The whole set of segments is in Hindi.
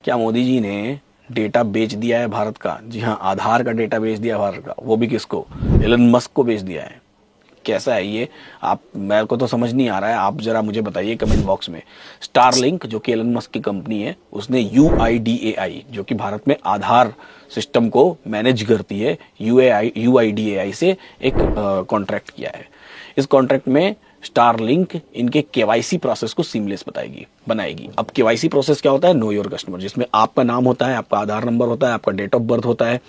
क्या मोदी जी ने डेटा बेच दिया है भारत का? जी हाँ, आधार का डेटा बेच दिया है भारत का। वो भी किसको? एलन मस्क को बेच दिया है। कैसा है ये? आप, मेरे को तो समझ नहीं आ रहा है, आप जरा मुझे बताइए कमेंट बॉक्स में। स्टारलिंक जो कि एलन मस्क की कंपनी है, उसने यूआईडीएआई जो कि भारत में आधार सिस्टम को मैनेज करती है, यूआईडीएआई से एक कॉन्ट्रैक्ट किया है। इस कॉन्ट्रैक्ट में स्टारलिंक इनके केवाईसी प्रोसेस को सीमलेस बनाएगी। अब केवाईसी प्रोसेस क्या होता है? नो योर कस्टमर, जिसमें आपका नाम होता है, आपका आधार नंबर होता है, आपका डेट ऑफ बर्थ होता है,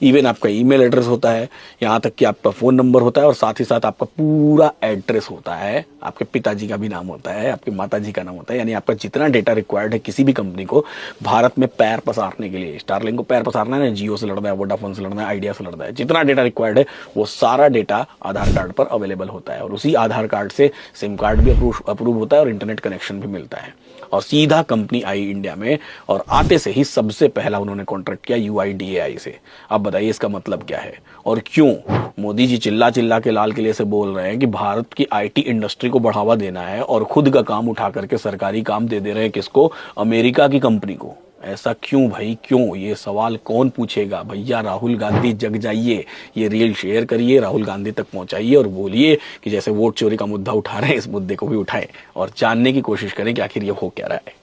इवन आपका ईमेल एड्रेस होता है, यहाँ तक कि आपका फ़ोन नंबर होता है, और साथ ही साथ आपका पूरा एड्रेस होता है, आपके पिताजी का भी नाम होता है, आपके माताजी का नाम होता है। यानी आपका जितना डेटा रिक्वायर्ड है किसी भी कंपनी को भारत में पैर पसारने के लिए, स्टारलिंक को पैर पसारना है ना, जियो से लड़ना है, वोडाफोन से लड़ना है, आइडिया से लड़ना है, जितना डेटा रिक्वायर्ड है वो सारा डेटा आधार कार्ड पर अवेलेबल होता है। और उसी आधार कार्ड से सिम कार्ड भी अप्रूव होता है और इंटरनेट कनेक्शन भी मिलता है। और सीधा कंपनी आई इंडिया में, और आते से ही सबसे पहला उन्होंने कॉन्ट्रैक्ट किया यूआईडीएआई से। अब बताइए इसका मतलब क्या है और क्यों मोदी जी चिल्ला चिल्ला के लाल किले से बोल रहे हैं कि भारत की आईटी इंडस्ट्री को बढ़ावा देना है, और खुद का काम उठा करके सरकारी काम दे दे रहे हैं किसको? अमेरिका की कंपनी को। ऐसा क्यों भाई, क्यों? ये सवाल कौन पूछेगा? भैया राहुल गांधी जग जाइए, ये रील शेयर करिए, राहुल गांधी तक पहुंचाइए और बोलिए कि जैसे वोट चोरी का मुद्दा उठा रहे हैं इस मुद्दे को भी उठाएं, और जानने की कोशिश करें कि आखिर ये हो क्या रहा है।